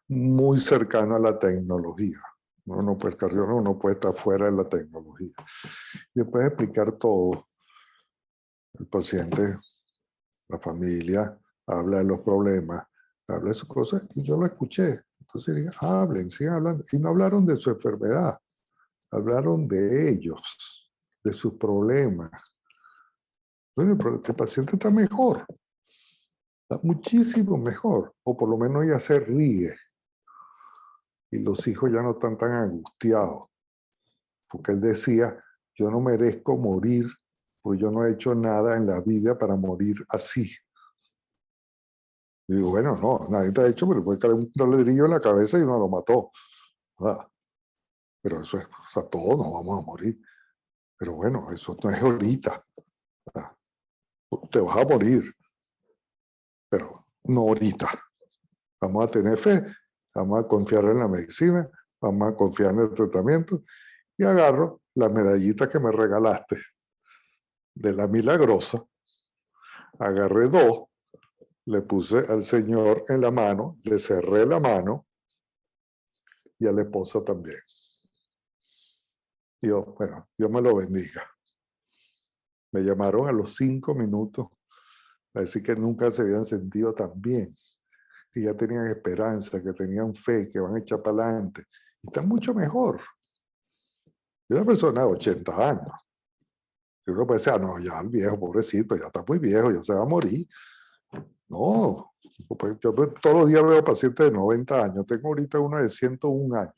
muy cercano a la tecnología. El cardiólogo no puede estar fuera de la tecnología. Y después de explicar todo, el paciente, la familia, habla de los problemas, habla de sus cosas, y yo lo escuché. Entonces dije, hablen, sigan hablando. Y no hablaron de su enfermedad, hablaron de ellos, de sus problemas. Bueno, pero el paciente está mejor, está muchísimo mejor, o por lo menos ya se ríe. Y los hijos ya no están tan angustiados, porque él decía, yo no merezco morir, pues yo no he hecho nada en la vida para morir así. Y digo, bueno, no, nadie te ha hecho, pero puede caer un ladrillo en la cabeza y no lo mató. Ah, pero eso es, o sea, todos nos vamos a morir. Pero bueno, eso no es ahorita. Ah, te vas a morir, pero no ahorita. Vamos a tener fe, vamos a confiar en la medicina, vamos a confiar en el tratamiento. Y agarro la medallita que me regalaste de la Milagrosa, agarré 2, le puse al Señor en la mano, le cerré la mano y a la esposa también. Dios, bueno, Dios me lo bendiga. Me llamaron a los 5 minutos a decir que nunca se habían sentido tan bien, que ya tenían esperanza, que tenían fe, que van a echar para adelante. Y están mucho mejor. Y una persona de 80 años. Y uno puede decir, no, ya el viejo, pobrecito, ya está muy viejo, ya se va a morir. No, pues yo todos los días veo pacientes de 90 años. Tengo ahorita uno de 101 años.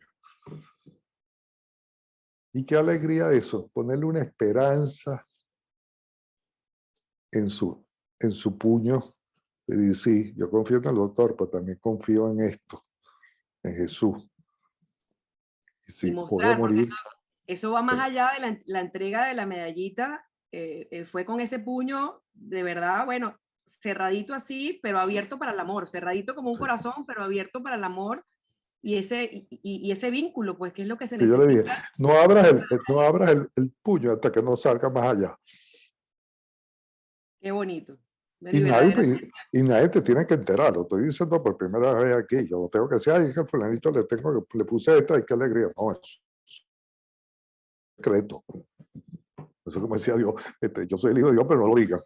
Y qué alegría eso, ponerle una esperanza en su puño. Y decir, sí, yo confío en el doctor, pero también confío en esto, en Jesús. Y si puedo morir. Eso va más allá de la entrega de la medallita. Fue con ese puño, de verdad, bueno, cerradito así, pero abierto para el amor, cerradito como un corazón, pero abierto para el amor y ese vínculo, pues, que es lo que se necesita. Yo le dije, no abras el puño hasta que no salga más allá. Qué bonito. Y nadie te tiene que enterar, lo estoy diciendo por primera vez aquí. Yo tengo que decir, ay, que al fulanito le puse esto, y qué alegría. No, es secreto. Eso como decía Dios, yo soy el hijo de Dios, pero no lo digan.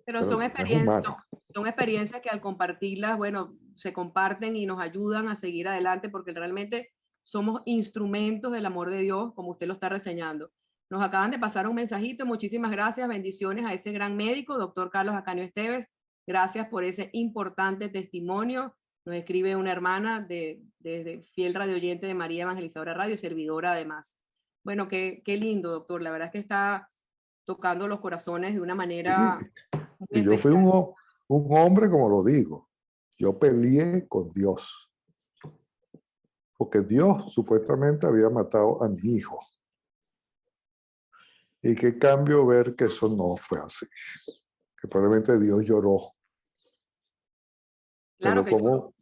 Pero son experiencias que al compartirlas, bueno, se comparten y nos ayudan a seguir adelante porque realmente somos instrumentos del amor de Dios, como usted lo está reseñando. Nos acaban de pasar un mensajito, muchísimas gracias, bendiciones a ese gran médico, doctor Carlos Acanio Esteves, gracias por ese importante testimonio. Nos escribe una hermana de fiel radioyente de María Evangelizadora Radio, servidora además. Bueno, qué lindo, doctor, la verdad es que está tocando los corazones de una manera y yo fui un hombre, como lo digo, yo peleé con Dios, porque Dios supuestamente había matado a mi hijo. Y qué cambio ver que eso no fue así, que probablemente Dios lloró. Claro, pero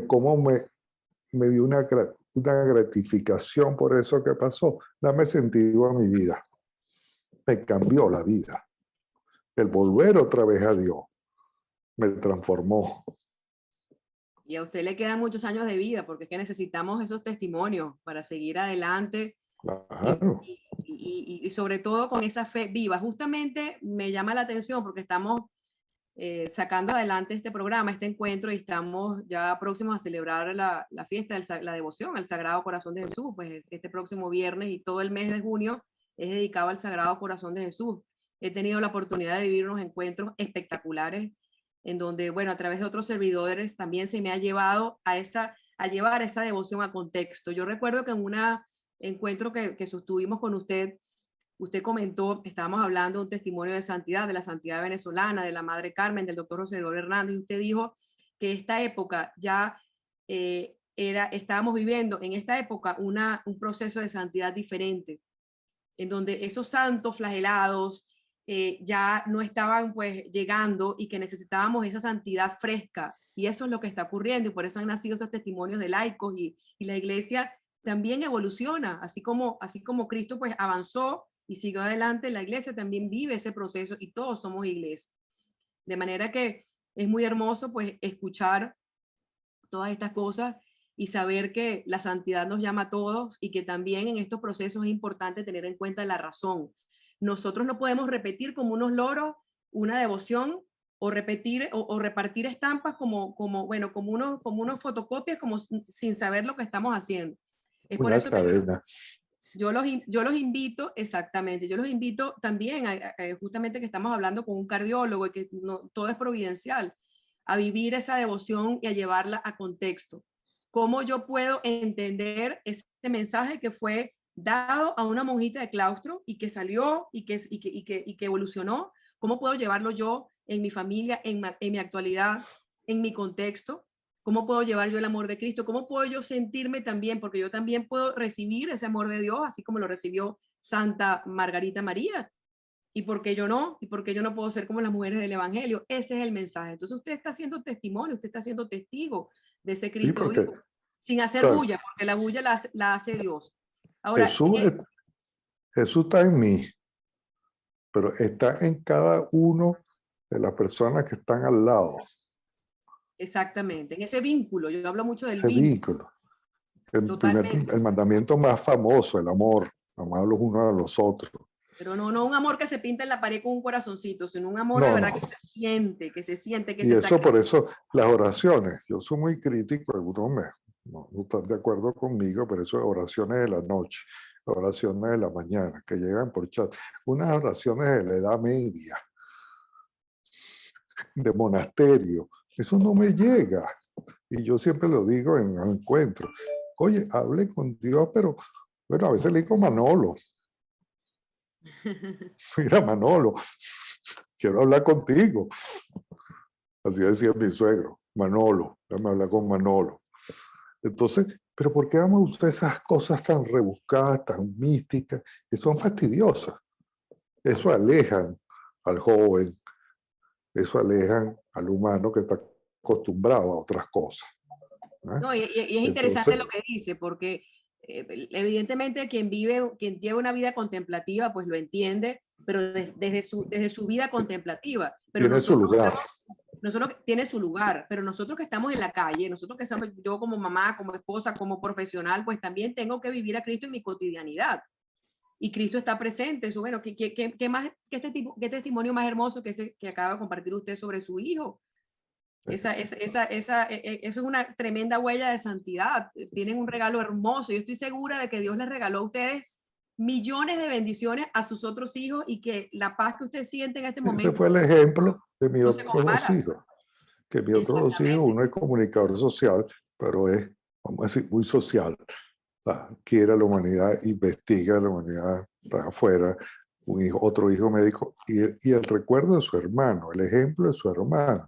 como me dio una gratificación por eso que pasó, dame sentido a mi vida, me cambió la vida. El volver otra vez a Dios me transformó. Y a usted le quedan muchos años de vida, porque es que necesitamos esos testimonios para seguir adelante. Claro. Y sobre todo con esa fe viva. Justamente me llama la atención porque estamos sacando adelante este programa, este encuentro, y estamos ya próximos a celebrar la fiesta, la devoción al Sagrado Corazón de Jesús. Pues este próximo viernes y todo el mes de junio es dedicado al Sagrado Corazón de Jesús. He tenido la oportunidad de vivir unos encuentros espectaculares en donde, bueno, a través de otros servidores también se me ha llevado a llevar esa devoción a contexto. Yo recuerdo que en un encuentro que sostuvimos con usted comentó, estábamos hablando de un testimonio de santidad, de la santidad venezolana, de la Madre Carmen, del doctor José Eduardo Hernández, y usted dijo que esta época ya estábamos viviendo en esta época un proceso de santidad diferente, en donde esos santos flagelados ya no estaban pues llegando y que necesitábamos esa santidad fresca. Y eso es lo que está ocurriendo y por eso han nacido estos testimonios de laicos y la iglesia también evoluciona, así como Cristo pues avanzó y siguió adelante, la iglesia también vive ese proceso y todos somos iglesia. De manera que es muy hermoso pues escuchar todas estas cosas y saber que la santidad nos llama a todos y que también en estos procesos es importante tener en cuenta la razón. Nosotros no podemos repetir como unos loros una devoción o repetir o repartir estampas como unos fotocopias como sin saber lo que estamos haciendo. Es por eso que yo los invito, exactamente, yo los invito también, justamente que estamos hablando con un cardiólogo y que no, todo es providencial, a vivir esa devoción y a llevarla a contexto. ¿Cómo yo puedo entender ese mensaje que fue dado a una monjita de claustro y que salió y que evolucionó? ¿Cómo puedo llevarlo yo en mi familia, en mi actualidad, en mi contexto? ¿Cómo puedo llevar yo el amor de Cristo? ¿Cómo puedo yo sentirme también? Porque yo también puedo recibir ese amor de Dios, así como lo recibió Santa Margarita María. ¿Y por qué yo no? ¿Y por qué yo no puedo ser como las mujeres del Evangelio? Ese es el mensaje. Entonces usted está haciendo testimonio, usted está haciendo testigo de ese Sí, Cristo porque, vivo, sin o hacer sea, bulla, porque la bulla la hace Dios. Ahora, Jesús, Jesús está en mí, pero está en cada uno de las personas que están al lado, exactamente, en ese vínculo, yo hablo mucho del ese vínculo, vínculo. totalmente. El mandamiento más famoso, el amor, amar los unos a los otros. Pero no un amor que se pinta en la pared con un corazoncito, sino un amor de No, verdad no. que se siente, que Y se eso, sacrifica. por eso, las oraciones, yo soy muy crítico, algunos no están de acuerdo conmigo, pero eso es oraciones de la noche, oraciones de la mañana, que llegan por chat, unas oraciones de la Edad Media, de monasterio, eso no me llega. Y yo siempre lo digo en los encuentros, oye, hable con Dios, pero bueno, a veces le digo Manolo, mira Manolo, quiero hablar contigo. Así decía mi suegro, Manolo, déjame hablar con Manolo. Entonces, pero ¿por qué vamos a usar esas cosas tan rebuscadas, tan místicas, que son fastidiosas? Eso alejan al joven, eso alejan al humano que está acostumbrado a otras cosas, ¿eh? No, y es interesante Entonces, lo que dice, porque evidentemente quien lleva una vida contemplativa, pues lo entiende, pero desde su vida contemplativa. Pero tiene su lugar. nosotros tiene su lugar, pero nosotros que estamos en la calle, nosotros que somos, yo como mamá, como esposa, como profesional, pues también tengo que vivir a Cristo en mi cotidianidad. Y Cristo está presente. Eso, bueno, ¿qué testimonio más hermoso que ese que acaba de compartir usted sobre su hijo? Eso es una tremenda huella de santidad. Tienen un regalo hermoso. Yo estoy segura de que Dios les regaló a ustedes millones de bendiciones a sus otros hijos y que la paz que usted siente en este Ese momento fue el ejemplo de mis no se otros dos compara. hijos. Que mis otros dos hijos, Exactamente. uno es comunicador social, pero es, vamos a decir, muy social. Quiere a la humanidad, investiga a la humanidad, está afuera. Otro hijo médico y el recuerdo de su hermano, el ejemplo de su hermano.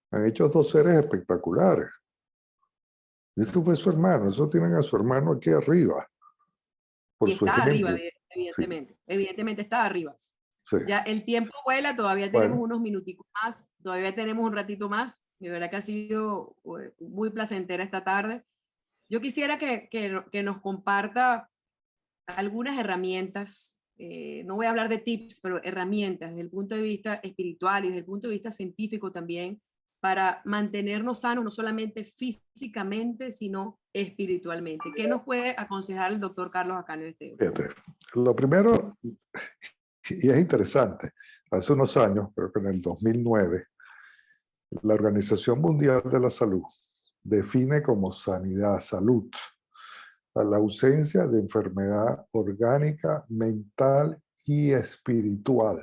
Han hecho dos seres espectaculares. Eso fue su hermano, eso tienen a su hermano aquí arriba, por Y su está arriba, ejemplo. Sí, evidentemente. Evidentemente está arriba. sí. Ya el tiempo vuela, todavía tenemos Bueno, unos minuticos más, todavía tenemos un ratito más. De verdad que ha sido muy placentera esta tarde. Yo quisiera que nos comparta algunas herramientas, no voy a hablar de tips, pero herramientas desde el punto de vista espiritual y desde el punto de vista científico también, para mantenernos sanos, no solamente físicamente, sino espiritualmente. ¿Qué nos puede aconsejar el doctor Carlos Acanio Esteban? fíjate, lo primero, y es interesante, hace unos años, creo que en el 2009, la Organización Mundial de la Salud define como sanidad, salud, a la ausencia de enfermedad orgánica, mental y espiritual.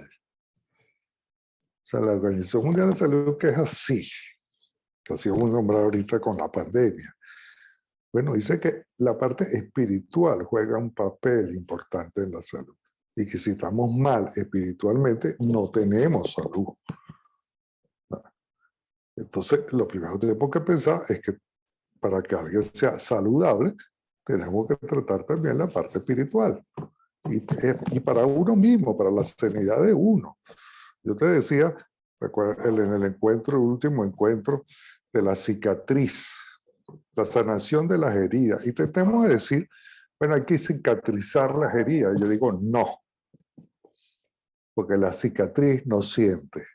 O sea, la Organización Mundial de la Salud, que es así, que así hemos nombrado ahorita con la pandemia. Bueno, dice que la parte espiritual juega un papel importante en la salud y que si estamos mal espiritualmente, no tenemos salud. Entonces, lo primero que tenemos que pensar es que para que alguien sea saludable, tenemos que tratar también la parte espiritual. Y para uno mismo, para la sanidad de uno. Yo te decía, en el encuentro, el último encuentro, de la cicatriz, la sanación de las heridas. Y tratemos de decir, bueno, hay que cicatrizar las heridas. Yo digo, no, porque la cicatriz no siente.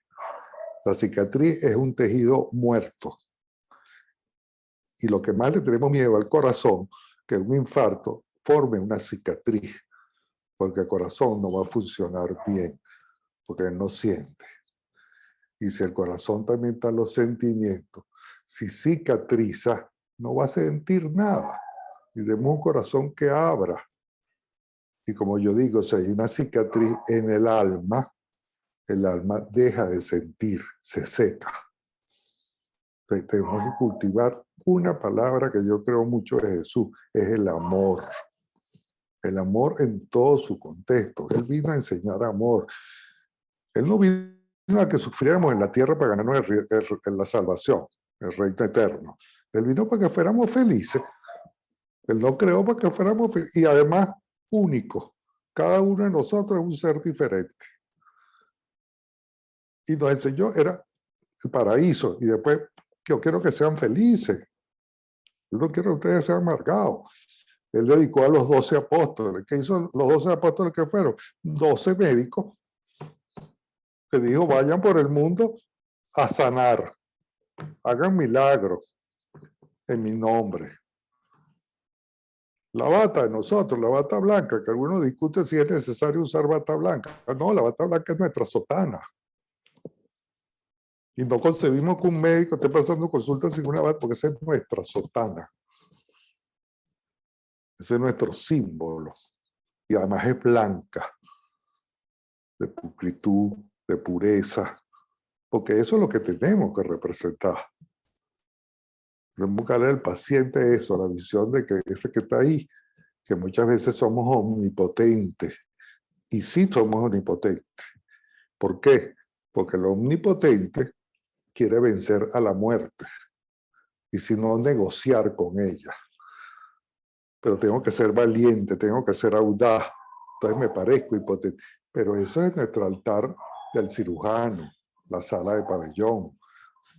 La cicatriz es un tejido muerto. Y lo que más le tenemos miedo al corazón, que un infarto forme una cicatriz, porque el corazón no va a funcionar bien, porque él no siente. Y si el corazón también está en los sentimientos, si cicatriza, no va a sentir nada. Y demos un corazón que abra. Y como yo digo, si hay una cicatriz en el alma deja de sentir, se seca. Entonces, tenemos que cultivar una palabra que yo creo mucho de Jesús, es el amor. El amor en todo su contexto. Él vino a enseñar amor. Él no vino a que sufriéramos en la tierra para ganarnos la salvación, el reino eterno. Él vino para que fuéramos felices. Él no creó para que fuéramos felices. Y además, únicos. Cada uno de nosotros es un ser diferente. Y nos enseñó, era el paraíso. Y después, yo quiero que sean felices. Yo no quiero que ustedes sean amargados. Él dedicó a los 12 apóstoles. ¿Qué hizo los 12 apóstoles que fueron? 12 médicos que dijo, vayan por el mundo a sanar, hagan milagros en mi nombre. La bata de nosotros, la bata blanca, que algunos discuten si es necesario usar bata blanca. No, la bata blanca es nuestra sotana. Y no concebimos que un médico esté pasando consultas sin una bata, porque esa es nuestra sotana. Ese es nuestro símbolo. Y además es blanca, de pulcritud, de pureza, porque eso es lo que tenemos que representar. Tenemos que darle al paciente eso, la visión de que ese que está ahí, que muchas veces somos omnipotentes, y sí somos omnipotentes. ¿Por qué? Porque el omnipotente quiere vencer a la muerte, y si no, negociar con ella. Pero tengo que ser valiente, tengo que ser audaz, entonces me parezco impotente. Pero eso es nuestro altar del cirujano, la sala de pabellón,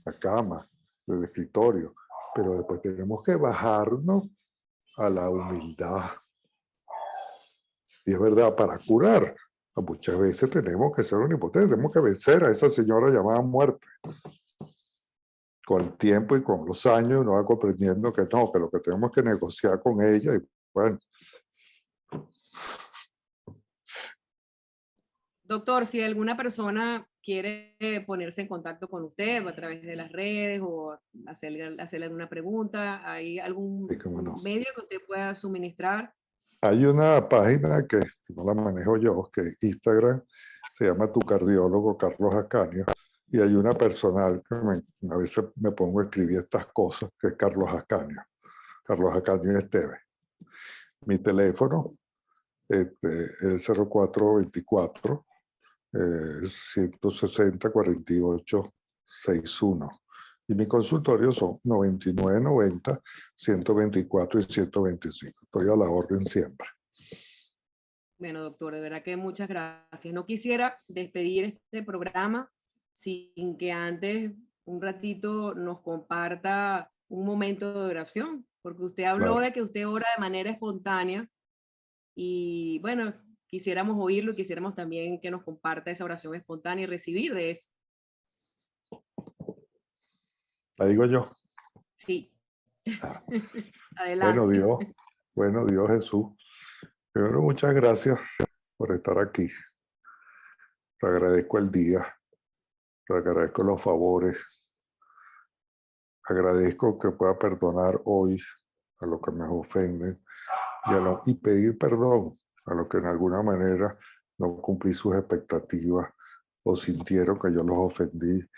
la cama, el escritorio. Pero después tenemos que bajarnos a la humildad. Y es verdad, para curar, muchas veces tenemos que ser omnipotentes, tenemos que vencer a esa señora llamada muerte. Con el tiempo y con los años uno va comprendiendo que no, que lo que tenemos que negociar con ella, y bueno. Doctor, si alguna persona quiere ponerse en contacto con usted a través de las redes o hacerle alguna pregunta, ¿hay algún medio que usted pueda suministrar? Hay una página que no la manejo yo, que es Instagram, se llama Tu Cardiólogo Carlos Ascanio, y hay una personal que a veces me pongo a escribir estas cosas, que es Carlos Ascanio Esteve. Mi teléfono es el 0424 160 48 61. Y mi consultorio son 9990 124 y 125. Estoy a la orden siempre. Bueno, doctor, de verdad que muchas gracias. No quisiera despedir este programa sin que antes un ratito nos comparta un momento de oración, porque usted habló de que usted ora de manera espontánea y bueno, quisiéramos oírlo y quisiéramos también que nos comparta esa oración espontánea y recibir de eso. ¿La digo yo? Sí. Adelante. Bueno Dios Jesús, primero muchas gracias por estar aquí. Te agradezco el día, te agradezco los favores, agradezco que pueda perdonar hoy a los que me ofenden y pedir perdón a los que en alguna manera no cumplí sus expectativas o sintieron que yo los ofendí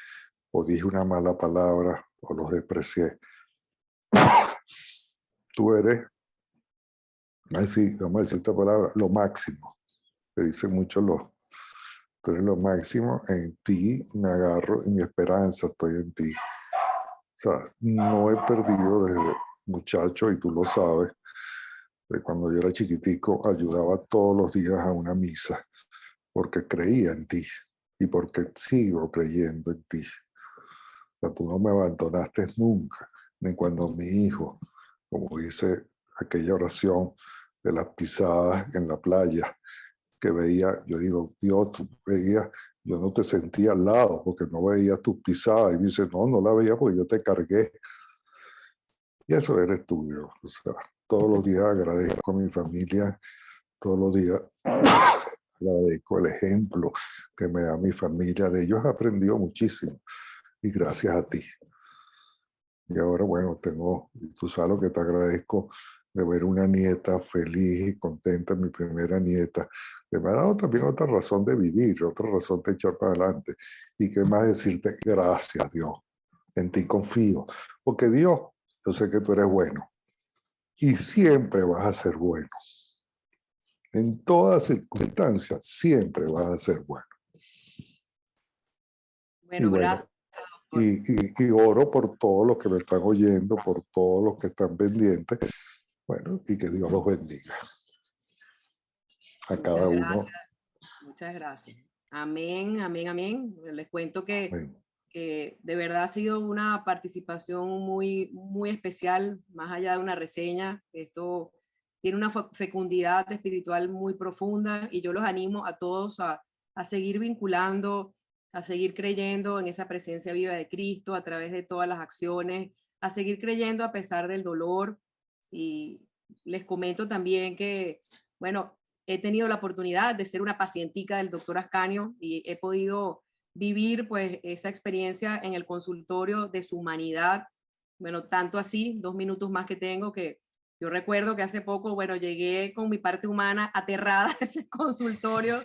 o dije una mala palabra o los desprecié. Tú eres, vamos a decir esta palabra, lo máximo. Te dicen mucho tú eres lo máximo, en ti me agarro, en mi esperanza estoy en ti. O sea, no he perdido desde muchacho, y tú lo sabes, de cuando yo era chiquitico, ayudaba todos los días a una misa, porque creía en ti y porque sigo creyendo en ti. O sea, tú no me abandonaste nunca, ni cuando mi hijo, como dice aquella oración de las pisadas en la playa, que veía, yo digo, Dios, tú veías, yo no te sentía al lado porque no veía tus pisadas. Y me dice, no la veía porque yo te cargué. Y eso eres tú, Dios. O sea, todos los días agradezco a mi familia, todos los días agradezco el ejemplo que me da mi familia. De ellos he aprendido muchísimo y gracias a ti. Y ahora, bueno, tú sabes lo que te agradezco, de ver una nieta feliz y contenta, mi primera nieta, que me ha dado también otra razón de vivir, otra razón de echar para adelante. Y qué más decirte, gracias Dios, en ti confío, porque Dios, yo sé que tú eres bueno y siempre vas a ser bueno. En todas circunstancias, siempre vas a ser bueno. Bueno, gracias. Y oro por todos los que me están oyendo, por todos los que están pendientes. Bueno, y que Dios los bendiga. A cada uno. Muchas gracias. Amén, amén, amén. Les cuento que que de verdad ha sido una participación muy, muy especial, más allá de una reseña. Esto tiene una fecundidad espiritual muy profunda y yo los animo a todos a seguir vinculando, a seguir creyendo en esa presencia viva de Cristo a través de todas las acciones, a seguir creyendo a pesar del dolor. Y les comento también que, bueno, he tenido la oportunidad de ser una pacientica del doctor Ascanio y he podido vivir pues esa experiencia en el consultorio de su humanidad. Bueno, tanto así, 2 minutos más que tengo, que yo recuerdo que hace poco, bueno, llegué con mi parte humana aterrada a ese consultorio.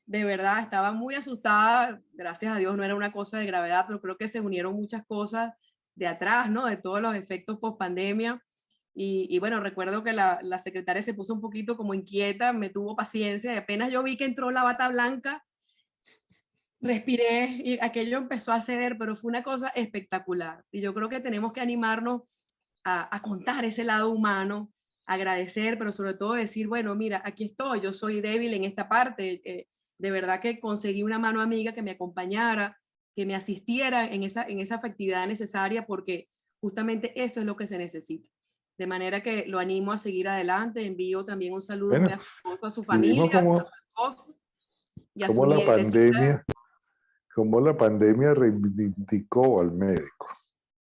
De verdad, estaba muy asustada. Gracias a Dios no era una cosa de gravedad, pero creo que se unieron muchas cosas de atrás, ¿no? De todos los efectos post pandemia. Y bueno, recuerdo que la secretaria se puso un poquito como inquieta, me tuvo paciencia y apenas yo vi que entró la bata blanca, respiré y aquello empezó a ceder, pero fue una cosa espectacular. Y yo creo que tenemos que animarnos a contar ese lado humano, agradecer, pero sobre todo decir, bueno, mira, aquí estoy, yo soy débil en esta parte. De verdad que conseguí una mano amiga que me acompañara, que me asistiera en esa afectividad necesaria, porque justamente eso es lo que se necesita. De manera que lo animo a seguir adelante. Envío también un saludo muy Bueno, afectuoso a su y vimos familia, a su esposo y a su cómo nietecita. la pandemia reivindicó al médico.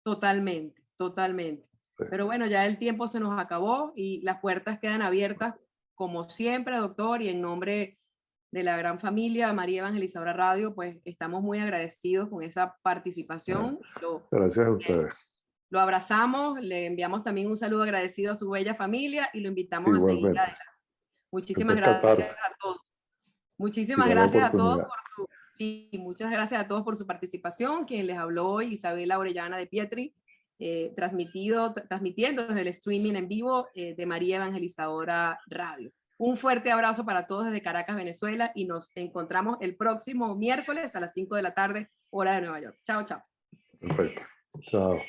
Totalmente, totalmente. Sí. Pero bueno, ya el tiempo se nos acabó y las puertas quedan abiertas, como siempre, doctor, y en nombre de la gran familia María Evangelizadora Radio, pues estamos muy agradecidos con esa participación. Gracias a ustedes. Lo abrazamos, le enviamos también un saludo agradecido a su bella familia y lo invitamos a seguir Igualmente. adelante. Muchísimas Esto es gracias catarse. a todos. Muchísimas Siga la gracias a todos oportunidad. y muchas gracias a todos por su participación. Quien les habló hoy, Isabela Orellana de Pietri, transmitiendo desde el streaming en vivo de María Evangelizadora Radio. Un fuerte abrazo para todos desde Caracas, Venezuela, y nos encontramos el próximo miércoles a las 5 de la tarde, hora de Nueva York. Chao, chao. Perfecto. Chao.